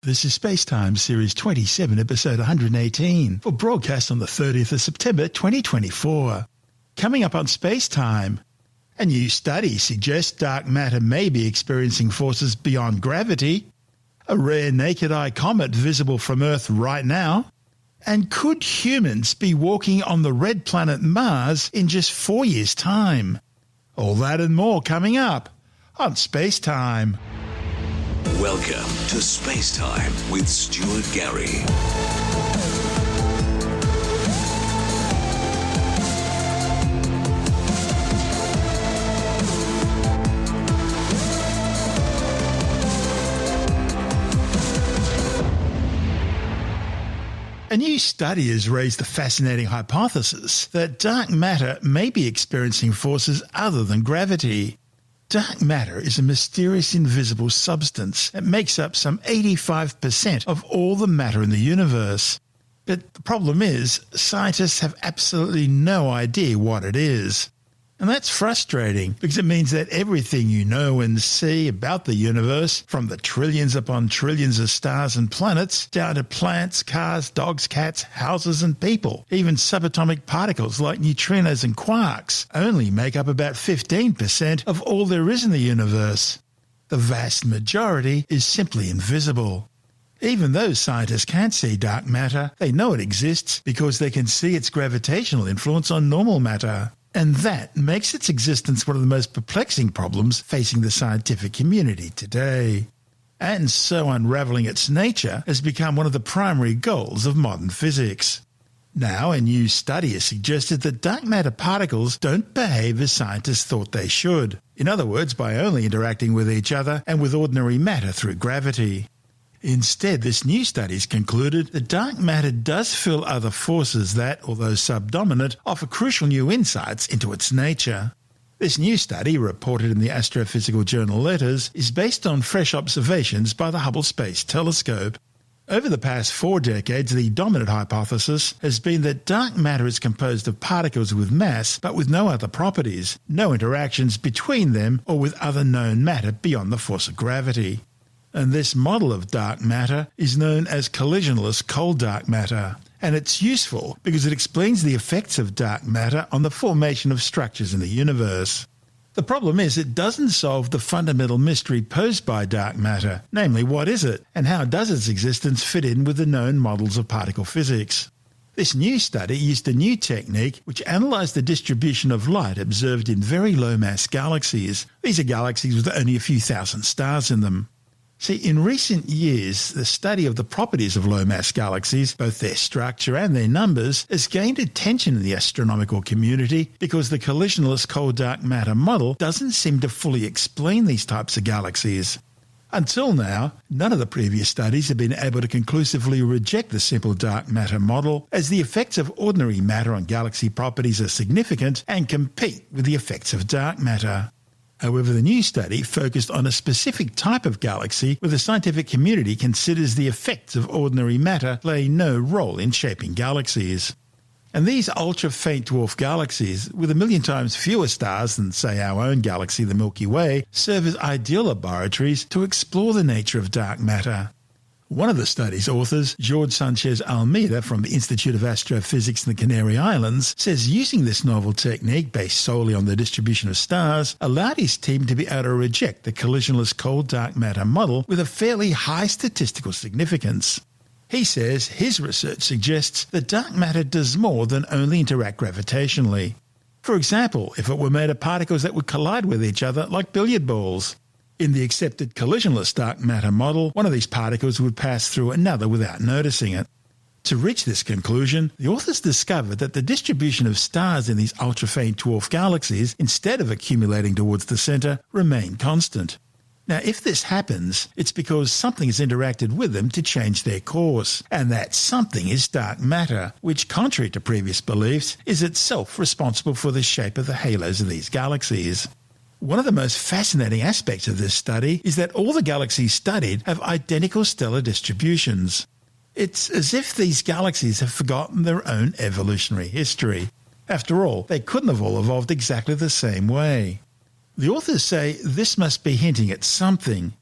This is SpaceTime Series 27, Episode 118, for broadcast on the 30th of September 2024. Coming up on SpaceTime, a new study suggests dark matter may be experiencing forces beyond gravity, a rare naked-eye comet visible from Earth right now, and could humans be walking on the red planet Mars in just 4 years' time? All that and more coming up on SpaceTime. Welcome to Space Time with Stuart Gary. A new study has raised the fascinating hypothesis that dark matter may be experiencing forces other than gravity. Dark matter is a mysterious invisible substance that makes up some 85% of all the matter in the universe. But the problem is, scientists have absolutely no idea what it is. And that's frustrating because it means that everything you know and see about the universe, from the trillions upon trillions of stars and planets, down to plants, cars, dogs, cats, houses and people, even subatomic particles like neutrinos and quarks, only make up about 15% of all there is in the universe. The vast majority is simply invisible. Even though scientists can't see dark matter, they know it exists because they can see its gravitational influence on normal matter. And that makes its existence one of the most perplexing problems facing the scientific community today. And so unravelling its nature has become one of the primary goals of modern physics. Now, a new study has suggested that dark matter particles don't behave as scientists thought they should. In other words, by only interacting with each other and with ordinary matter through gravity. Instead, this new study has concluded that dark matter does feel other forces that, although subdominant, offer crucial new insights into its nature. This new study, reported in the astrophysical journal Letters, is based on fresh observations by the Hubble Space Telescope. Over the past 4 decades, the dominant hypothesis has been that dark matter is composed of particles with mass but with no other properties, no interactions between them or with other known matter beyond the force of gravity. And this model of dark matter is known as collisionless cold dark matter, and it's useful because it explains the effects of dark matter on the formation of structures in the universe. The problem is it doesn't solve the fundamental mystery posed by dark matter, namely what is it, and how does its existence fit in with the known models of particle physics. This new study used a new technique which analysed the distribution of light observed in very low-mass galaxies. These are galaxies with only a few thousand stars in them. See, in recent years, the study of the properties of low-mass galaxies, both their structure and their numbers, has gained attention in the astronomical community because the collisionless cold dark matter model doesn't seem to fully explain these types of galaxies. Until now, none of the previous studies have been able to conclusively reject the simple dark matter model, as the effects of ordinary matter on galaxy properties are significant and compete with the effects of dark matter. However, the new study focused on a specific type of galaxy where the scientific community considers the effects of ordinary matter play no role in shaping galaxies. And these ultra-faint dwarf galaxies, with 1 million times fewer stars than, say, our own galaxy, the Milky Way, serve as ideal laboratories to explore the nature of dark matter. One of the study's authors, Jorge Sanchez Almeida from the Institute of Astrophysics in the Canary Islands, says using this novel technique based solely on the distribution of stars allowed his team to be able to reject the collisionless cold dark matter model with a fairly high statistical significance. He says his research suggests that dark matter does more than only interact gravitationally. For example, if it were made of particles that would collide with each other like billiard balls. In the accepted collisionless dark matter model, one of these particles would pass through another without noticing it. To reach this conclusion, the authors discovered that the distribution of stars in these ultra-faint dwarf galaxies, instead of accumulating towards the centre, remain constant. Now, if this happens, it's because something has interacted with them to change their course, and that something is dark matter, which, contrary to previous beliefs, is itself responsible for the shape of the halos of these galaxies. One of the most fascinating aspects of this study is that all the galaxies studied have identical stellar distributions. It's as if these galaxies have forgotten their own evolutionary history. After all, they couldn't have all evolved exactly the same way. The authors say this must be hinting at something.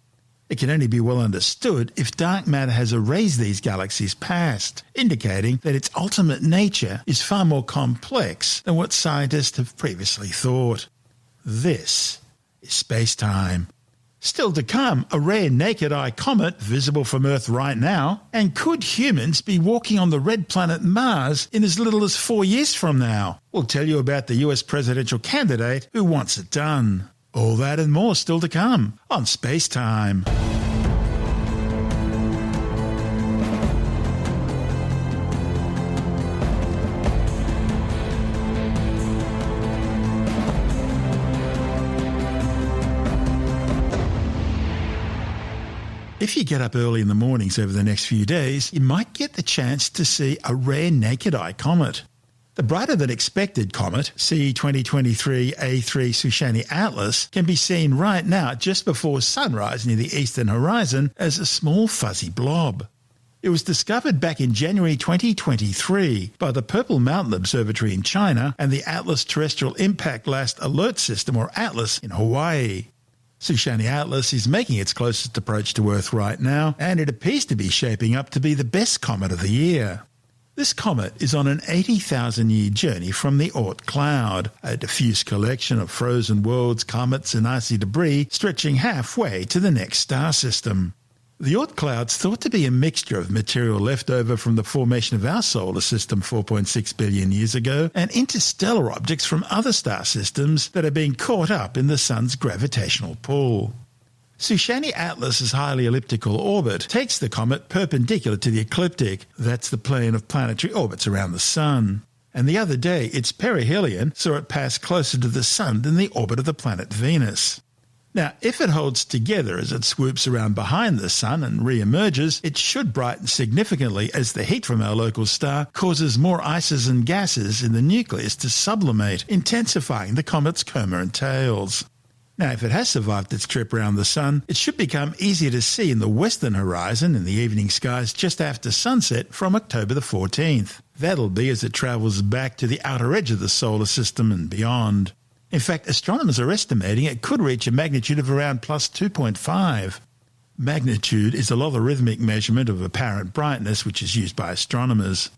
It can only be well understood if dark matter has erased these galaxies past, indicating that its ultimate nature is far more complex than what scientists have previously thought. This is SpaceTime. Still to come, a rare naked-eye comet visible from Earth right now, and could humans be walking on the red planet Mars in as little as 4 years from now? We'll tell you about the US presidential candidate who wants it done. All that and more still to come on SpaceTime. If you get up early in the mornings over the next few days, you might get the chance to see a rare naked-eye comet. The brighter-than-expected comet, C2023 A3 Shushani Atlas, can be seen right now just before sunrise near the eastern horizon as a small fuzzy blob. It was discovered back in January 2023 by the Purple Mountain Observatory in China and the Atlas Terrestrial Impact Blast Alert System, or ATLAS, in Hawaii. Shushani Atlas is making its closest approach to Earth right now, and it appears to be shaping up to be the best comet of the year. This comet is on an 80,000-year journey from the Oort cloud, a diffuse collection of frozen worlds, comets and icy debris stretching halfway to the next star system. The Oort cloud's thought to be a mixture of material left over from the formation of our solar system 4.6 billion years ago and interstellar objects from other star systems that are being caught up in the sun's gravitational pull. Shushani Atlas's highly elliptical orbit takes the comet perpendicular to the ecliptic, that's the plane of planetary orbits around the sun. And the other day, its perihelion saw it pass closer to the sun than the orbit of the planet Venus. Now, if it holds together as it swoops around behind the sun and re-emerges, it should brighten significantly as the heat from our local star causes more ices and gases in the nucleus to sublimate, intensifying the comet's coma and tails. Now, if it has survived its trip around the sun, it should become easier to see in the western horizon in the evening skies just after sunset from October the 14th. That'll be as it travels back to the outer edge of the solar system and beyond. In fact, astronomers are estimating it could reach a magnitude of around plus 2.5. Magnitude is a logarithmic measurement of apparent brightness which is used by astronomers.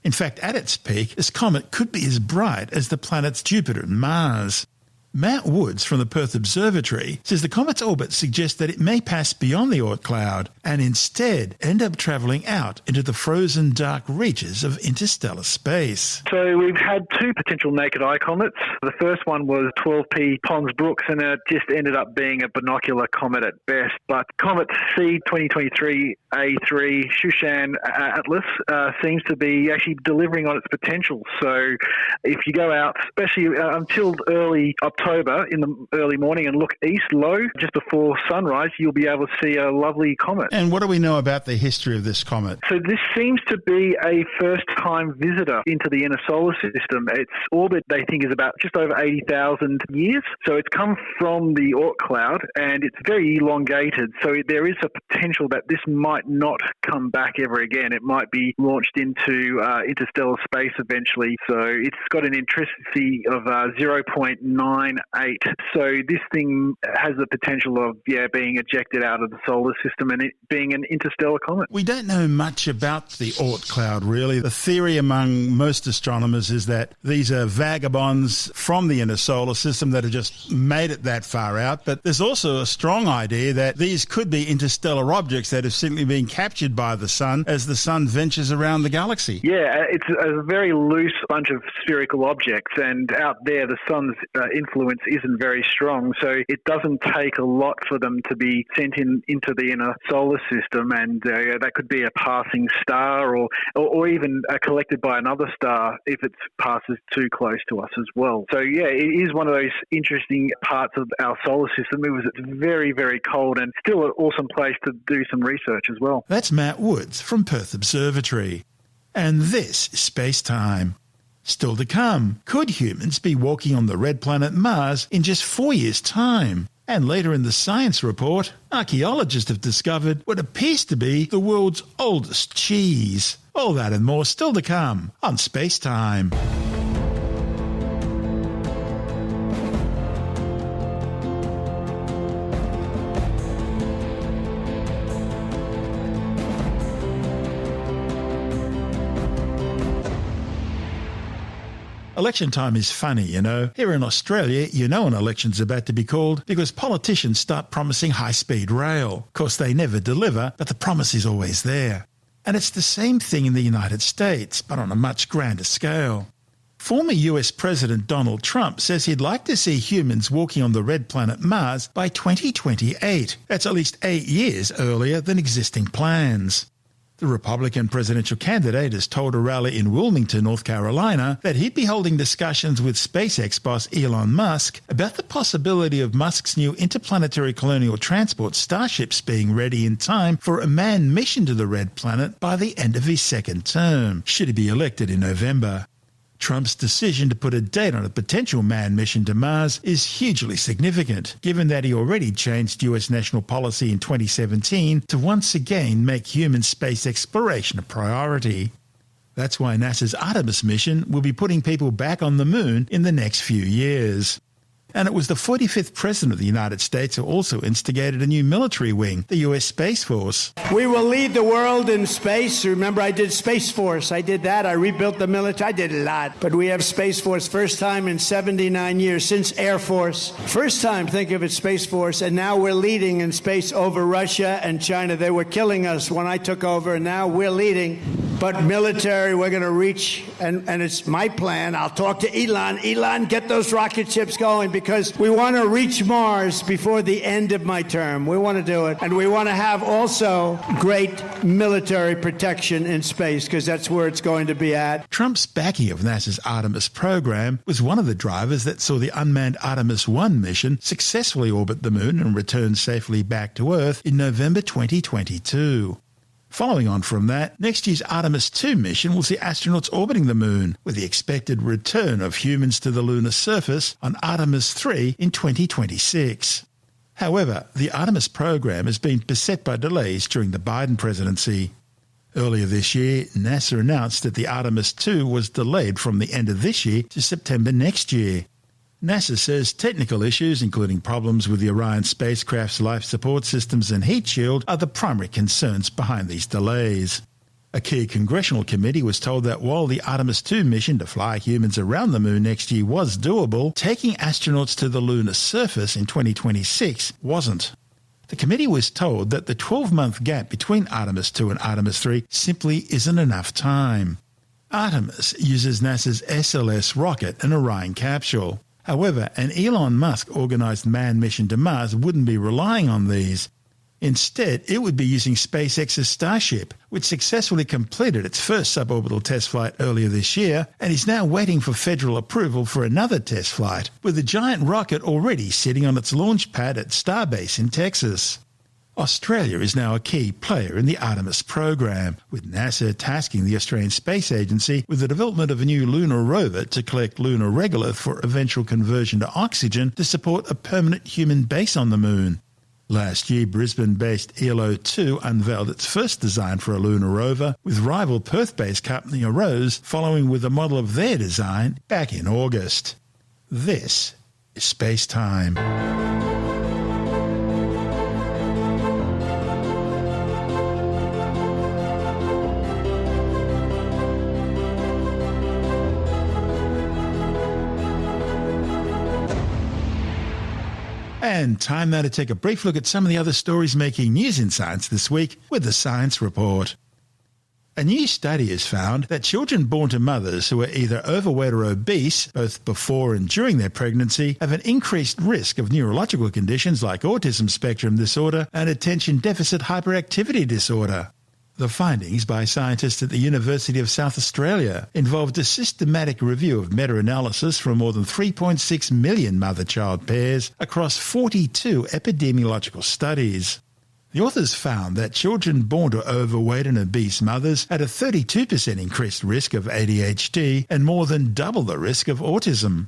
In fact, at its peak, this comet could be as bright as the planets Jupiter and Mars. Matt Woods from the Perth Observatory says the comet's orbit suggests that it may pass beyond the Oort cloud and instead end up travelling out into the frozen dark reaches of interstellar space. So we've had two potential naked-eye comets. The first one was 12P Pons Brooks, and it just ended up being a binocular comet at best. But Comet C2023 A3 Shushani Atlas seems to be actually delivering on its potential. So if you go out, especially until early October in the early morning and look east low just before sunrise, you'll be able to see a lovely comet. And what do we know about the history of this comet? So this seems to be a first-time visitor into the inner solar system. Its orbit, they think, is about just over 80,000 years. So it's come from the Oort cloud, and it's very elongated. So there is a potential that this might not come back ever again. It might be launched into interstellar space eventually. So it's got an intensity of 0.98. So this thing has the potential of being ejected out of the solar system and it being an interstellar comet. We don't know much about the Oort cloud, really. The theory among most astronomers is that these are vagabonds from the inner solar system that have just made it that far out. But there's also a strong idea that these could be interstellar objects that have simply been captured by the sun as the sun ventures around the galaxy. Yeah, it's a very loose bunch of spherical objects, and out there the sun's influence isn't very strong, so it doesn't take a lot for them to be sent into the inner solar system, and that could be a passing star or even collected by another star if it passes too close to us as well. So yeah, it is one of those interesting parts of our solar system. It's very, very cold and still an awesome place to do some research as well. That's Matt Woods from Perth Observatory. And this is SpaceTime. Still to come, could humans be walking on the red planet Mars in just 4 years' time? And later in the science report, archaeologists have discovered what appears to be the world's oldest cheese. All that and more still to come on SpaceTime. Election time is funny, you know. Here in Australia, you know an election's about to be called because politicians start promising high-speed rail. Of course, they never deliver, but the promise is always there. And it's the same thing in the United States, but on a much grander scale. Former US President Donald Trump says he'd like to see humans walking on the red planet Mars by 2028. That's at least 8 years earlier than existing plans. The Republican presidential candidate has told a rally in Wilmington, North Carolina, that he'd be holding discussions with SpaceX boss Elon Musk about the possibility of Musk's new interplanetary colonial transport starships being ready in time for a manned mission to the red planet by the end of his second term, should he be elected in November. Trump's decision to put a date on a potential manned mission to Mars is hugely significant, given that he already changed US national policy in 2017 to once again make human space exploration a priority. That's why NASA's Artemis mission will be putting people back on the moon in the next few years. And it was the 45th President of the United States who also instigated a new military wing, the US Space Force. We will lead the world in space. Remember, I did Space Force. I did that. I rebuilt the military. I did a lot. But we have Space Force, first time in 79 years, since Air Force. First time, think of it, Space Force. And now we're leading in space over Russia and China. They were killing us when I took over, and now we're leading. But military, we're going to reach, and it's my plan. I'll talk to Elon. Elon, get those rocket ships going, because we want to reach Mars before the end of my term. We want to do it. And we want to have also great military protection in space, because that's where it's going to be at. Trump's backing of NASA's Artemis program was one of the drivers that saw the unmanned Artemis 1 mission successfully orbit the moon and return safely back to Earth in November 2022. Following on from that, next year's Artemis 2 mission will see astronauts orbiting the moon, with the expected return of humans to the lunar surface on Artemis 3 in 2026. However, the Artemis program has been beset by delays during the Biden presidency. Earlier this year, NASA announced that the Artemis 2 was delayed from the end of this year to September next year. NASA says technical issues, including problems with the Orion spacecraft's life support systems and heat shield, are the primary concerns behind these delays. A key congressional committee was told that while the Artemis 2 mission to fly humans around the moon next year was doable, taking astronauts to the lunar surface in 2026 wasn't. The committee was told that the 12-month gap between Artemis 2 and Artemis 3 simply isn't enough time. Artemis uses NASA's SLS rocket and Orion capsule. However, an Elon Musk-organised manned mission to Mars wouldn't be relying on these. Instead, it would be using SpaceX's Starship, which successfully completed its first suborbital test flight earlier this year and is now waiting for federal approval for another test flight, with the giant rocket already sitting on its launch pad at Starbase in Texas. Australia is now a key player in the Artemis program, with NASA tasking the Australian Space Agency with the development of a new lunar rover to collect lunar regolith for eventual conversion to oxygen to support a permanent human base on the moon. Last year, Brisbane-based ELO2 unveiled its first design for a lunar rover, with rival Perth-based company Arose following with a model of their design back in August. This is SpaceTime. And time now to take a brief look at some of the other stories making news in science this week with the Science Report. A new study has found that children born to mothers who are either overweight or obese, both before and during their pregnancy, have an increased risk of neurological conditions like autism spectrum disorder and attention deficit hyperactivity disorder. The findings by scientists at the University of South Australia involved a systematic review of meta-analysis from more than 3.6 million mother-child pairs across 42 epidemiological studies. The authors found that children born to overweight and obese mothers had a 32% increased risk of ADHD and more than double the risk of autism.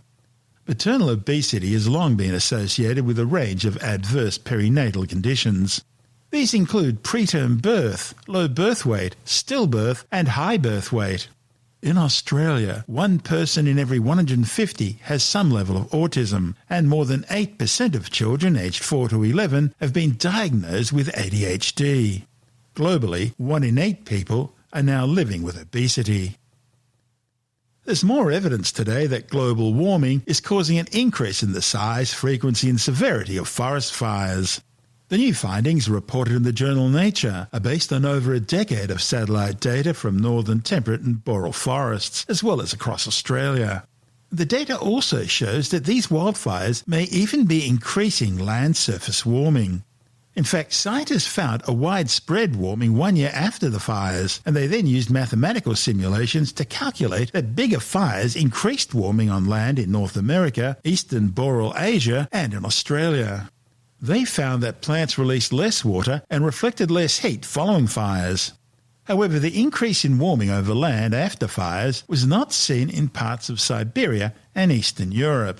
Maternal obesity has long been associated with a range of adverse perinatal conditions. These include preterm birth, low birth weight, stillbirth, and high birth weight. In Australia, 1 person in every 150 has some level of autism, and more than 8% of children aged 4 to 11 have been diagnosed with ADHD. Globally, 1 in 8 people are now living with obesity. There's more evidence today that global warming is causing an increase in the size, frequency and severity of forest fires. The new findings, reported in the journal Nature, are based on over a decade of satellite data from northern temperate and boreal forests, as well as across Australia. The data also shows that these wildfires may even be increasing land surface warming. In fact, scientists found a widespread warming 1 year after the fires, and they then used mathematical simulations to calculate that bigger fires increased warming on land in North America, eastern boreal Asia, and in Australia. They found that plants released less water and reflected less heat following fires. However, the increase in warming over land after fires was not seen in parts of Siberia and Eastern Europe.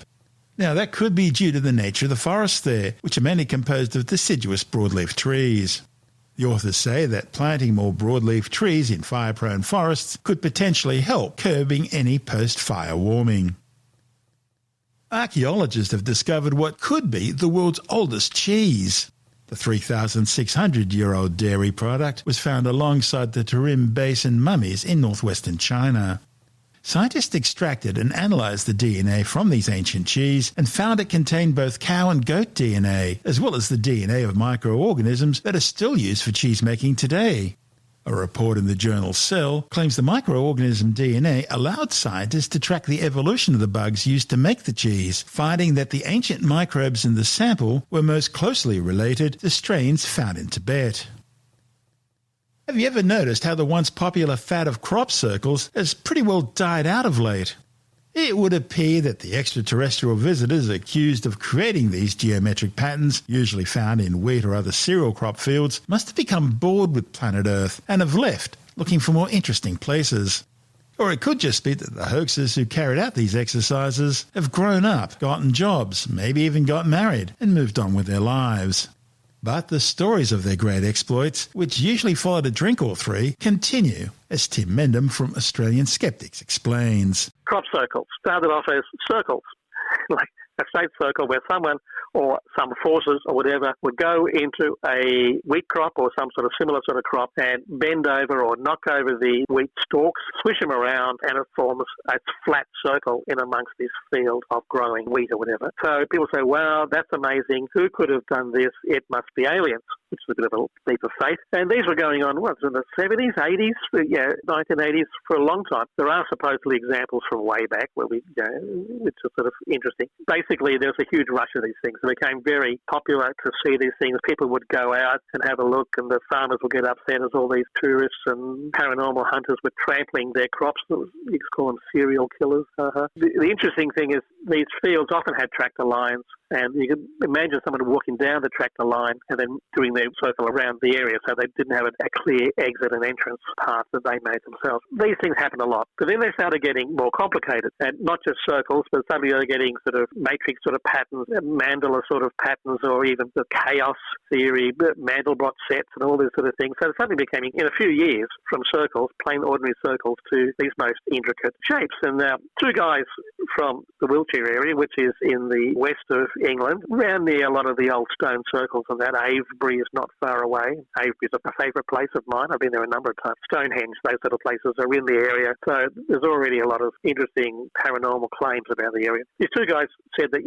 Now, that could be due to the nature of the forests there, which are mainly composed of deciduous broadleaf trees. The authors say that planting more broadleaf trees in fire-prone forests could potentially help curbing any post-fire warming. Archaeologists have discovered what could be the world's oldest cheese. The 3,600-year-old dairy product was found alongside the Tarim Basin mummies in northwestern China. Scientists extracted and analysed the DNA from these ancient cheese and found it contained both cow and goat DNA, as well as the DNA of microorganisms that are still used for cheese making today. A report in the journal Cell claims the microorganism DNA allowed scientists to track the evolution of the bugs used to make the cheese, finding that the ancient microbes in the sample were most closely related to strains found in Tibet. Have you ever noticed how the once popular fad of crop circles has pretty well died out of late? It would appear that the extraterrestrial visitors accused of creating these geometric patterns, usually found in wheat or other cereal crop fields, must have become bored with planet Earth and have left, looking for more interesting places. Or it could just be that the hoaxers who carried out these exercises have grown up, gotten jobs, maybe even got married, and moved on with their lives. But the stories of their great exploits, which usually followed a drink or three, continue, as Tim Mendham from Australian Skeptics explains. Crop circles started off as circles, like a straight circle where someone or some forces or whatever would go into a wheat crop or some sort of similar sort of crop and bend over or knock over the wheat stalks, swish them around, and it forms a flat circle in amongst this field of growing wheat or whatever. So people say, wow, that's amazing. Who could have done this? It must be aliens, which is a bit of a leap of faith. And these were going on, in the 70s, 80s, 1980s, for a long time. There are supposedly examples from way back where which is sort of interesting. Basically, there's a huge rush of these things. It became very popular to see these things. People would go out and have a look, and the farmers would get upset as all these tourists and paranormal hunters were trampling their crops. You could call them serial killers. The interesting thing is these fields often had tractor lines, and you can imagine someone walking down the tractor line and then doing their circle around the area, so they didn't have a clear exit and entrance path that they made themselves. These things happen a lot. But then they started getting more complicated, and not just circles, but suddenly they're getting sort of matrix sort of patterns, mandala sort of patterns, or even the chaos theory, Mandelbrot sets and all these sort of things. So it suddenly became, in a few years, from circles, plain ordinary circles, to these most intricate shapes. And now, two guys from the Wiltshire area, which is in the west of England, around near a lot of the old stone circles, and that Avebury is not far away. Avebury is a favourite place of mine. I've been there a number of times. Stonehenge, those sort of places are in the area. So there's already a lot of interesting paranormal claims about the area. These two guys said that,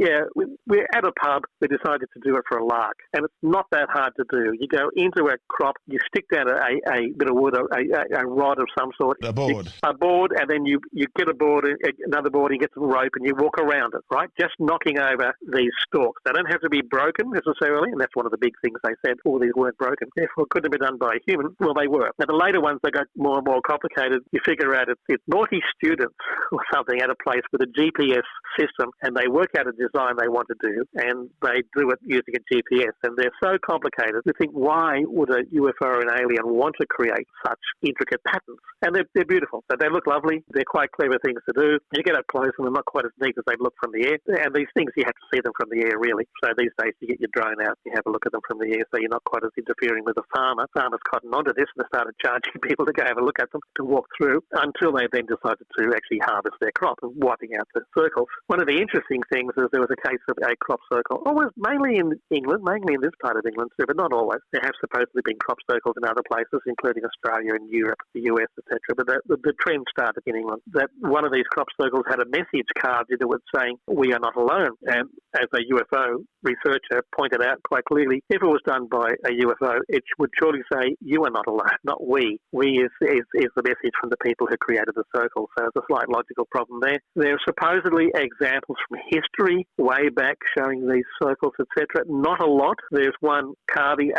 we're at a pub. We decided to do it for a lark. And it's not that hard to do. You go into a crop, you stick down a bit of wood, a rod of some sort. A board. A board, and then you get a board, another board, you get some rope, and you walk around it, right? Just knocking over these stalks. They don't have to be broken necessarily, and that's one of the big things they said. All these weren't broken. Therefore, it couldn't have been done by a human. Well, they were. Now, the later ones, they got more and more complicated. You figure out it's naughty students or something at a place with a GPS system, and they work out a design they want to do, and they do it using a GPS. And they're so complicated, you think, why would a UFO or an alien want to create such intricate patterns? And they're beautiful. So they look lovely. They're quite clever things to do. You get up close, and they're not quite as neat as they look from the air. And these things, you have to see them from the the air, really. So these days you get your drone out, you have a look at them from the air, so you're not quite as interfering with the farmer. Farmers cottoned onto this and they started charging people to go have a look at them, to walk through, until they then decided to actually harvest their crop and wiping out the circles. One of the interesting things is there was a case of a crop circle, always mainly in England, mainly in this part of England too, but not always. There have supposedly been crop circles in other places, including Australia and Europe, the US, etc. But the trend started in England. That one of these crop circles had a message carved into it saying, "We are not alone." And as a UFO researcher pointed out quite clearly, if it was done by a UFO, it would surely say, "You are not alone, not we." We is the message from the people who created the circle. So there's a slight logical problem there. There are supposedly examples from history way back showing these circles, etc. Not a lot. There's one carving,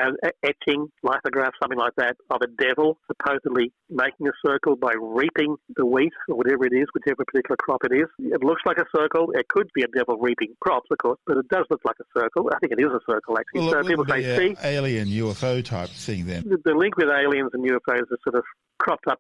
etching, lithograph, something like that, of a devil supposedly making a circle by reaping the wheat or whatever it is, whichever particular crop it is. It looks like a circle. It could be a devil reaping crops, of course, but it does look like a circle. I think it is a circle, actually. Well, so people say, see, alien UFO type thing then. The link with aliens and UFOs is sort of cropped up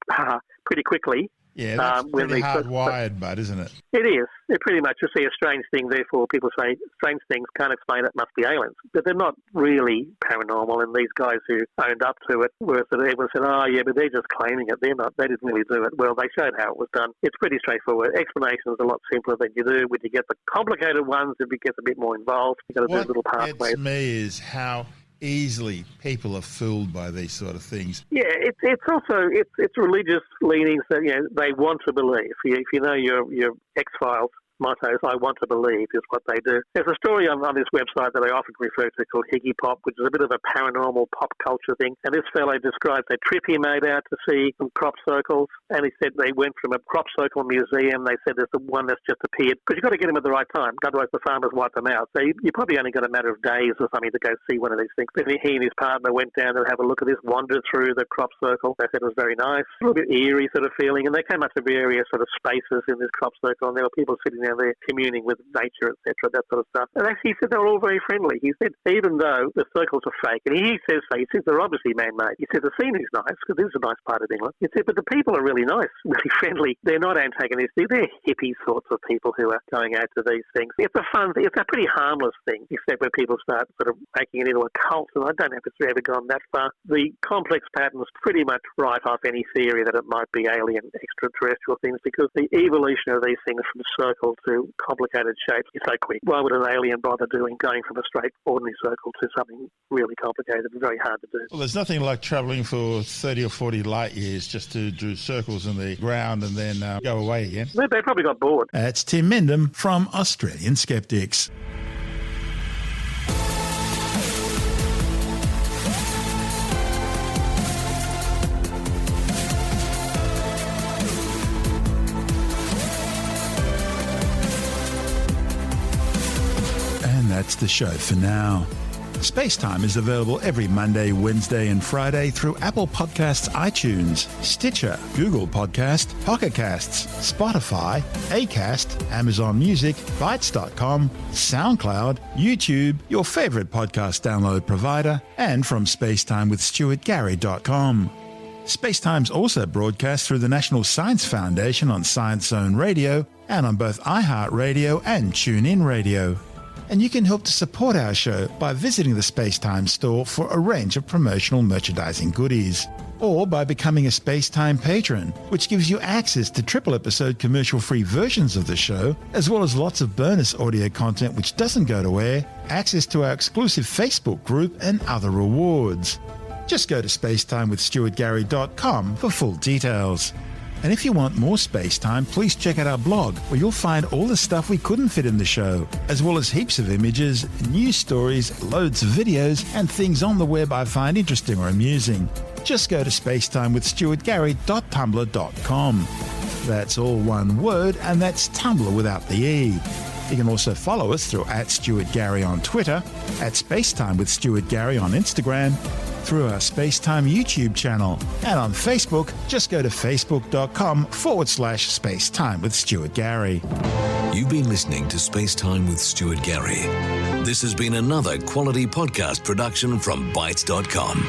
pretty quickly. Yeah, that's pretty hardwired, bud, isn't it? It is. It pretty much, you see a strange thing, therefore people say strange things, can't explain it, must be aliens. But they're not really paranormal, and these guys who owned up to it were sort of, everyone said, oh yeah, but they're just claiming it. They're not. They didn't really do it. Well, they showed how it was done. It's pretty straightforward. Explanation is a lot simpler than you do. When you get the complicated ones, it gets a bit more involved. You've got to do little pathways. What gets me is how easily people are fooled by these sort of things. Yeah, it's also it's religious leanings that they want to believe. If you know your X-Files mottos, I want to believe, is what they do. There's a story on this website that I often refer to called Higgy Pop, which is a bit of a paranormal pop culture thing. And this fellow described a trip he made out to see some crop circles. And he said they went from a crop circle museum. They said there's the one that's just appeared. But you've got to get them at the right time. Otherwise the farmers wipe them out. So you probably only got a matter of days or something to go see one of these things. Then he and his partner went down to have a look at this, wandered through the crop circle. They said it was very nice. A little bit eerie sort of feeling. And they came up to various sort of spaces in this crop circle. And there were people sitting down there communing with nature, etc., that sort of stuff. And actually, he said they were all very friendly. He said, even though the circles are fake, and he says so, he says they're obviously man-made. He said the scenery's nice, because this is a nice part of England. He said, but the people are really nice, really friendly. They're not antagonistic. They're hippie sorts of people who are going out to these things. It's a fun thing. It's a pretty harmless thing, except when people start sort of making it into a cult, and I don't know if it's ever gone that far. The complex patterns pretty much write off any theory that it might be alien extraterrestrial things, because the evolution of these things from circle to complicated shapes is so quick. Why would an alien bother going from a straight, ordinary circle to something really complicated and very hard to do? Well, there's nothing like travelling for 30 or 40 light years just to do circles in the ground and then go away again. They probably got bored. That's Tim Mendham from Australian Skeptics. That's the show for now. SpaceTime is available every Monday, Wednesday and Friday through Apple Podcasts, iTunes, Stitcher, Google Podcast, Pocket Casts, Spotify, Acast, Amazon Music, Bytes.com, SoundCloud, YouTube, your favourite podcast download provider, and from spacetimewithstuartgary.com. SpaceTime's also broadcast through the National Science Foundation on Science Zone Radio and on both iHeartRadio and TuneIn Radio. And you can help to support our show by visiting the SpaceTime store for a range of promotional merchandising goodies, or by becoming a SpaceTime patron, which gives you access to triple-episode commercial-free versions of the show, as well as lots of bonus audio content which doesn't go to air, access to our exclusive Facebook group, and other rewards. Just go to spacetimewithstuartgary.com for full details. And if you want more space time, please check out our blog, where you'll find all the stuff we couldn't fit in the show, as well as heaps of images, news stories, loads of videos, and things on the web I find interesting or amusing. Just go to spacetimewithstuartgary.tumblr.com. That's all one word, and that's Tumblr without the E. You can also follow us through @StuartGary on Twitter, @SpaceTimeWithStuartGary on Instagram, through our SpaceTime YouTube channel, and on Facebook, just go to facebook.com/SpaceTime with Stuart Gary. You've been listening to SpaceTime with Stuart Gary. This has been another quality podcast production from Bytes.com.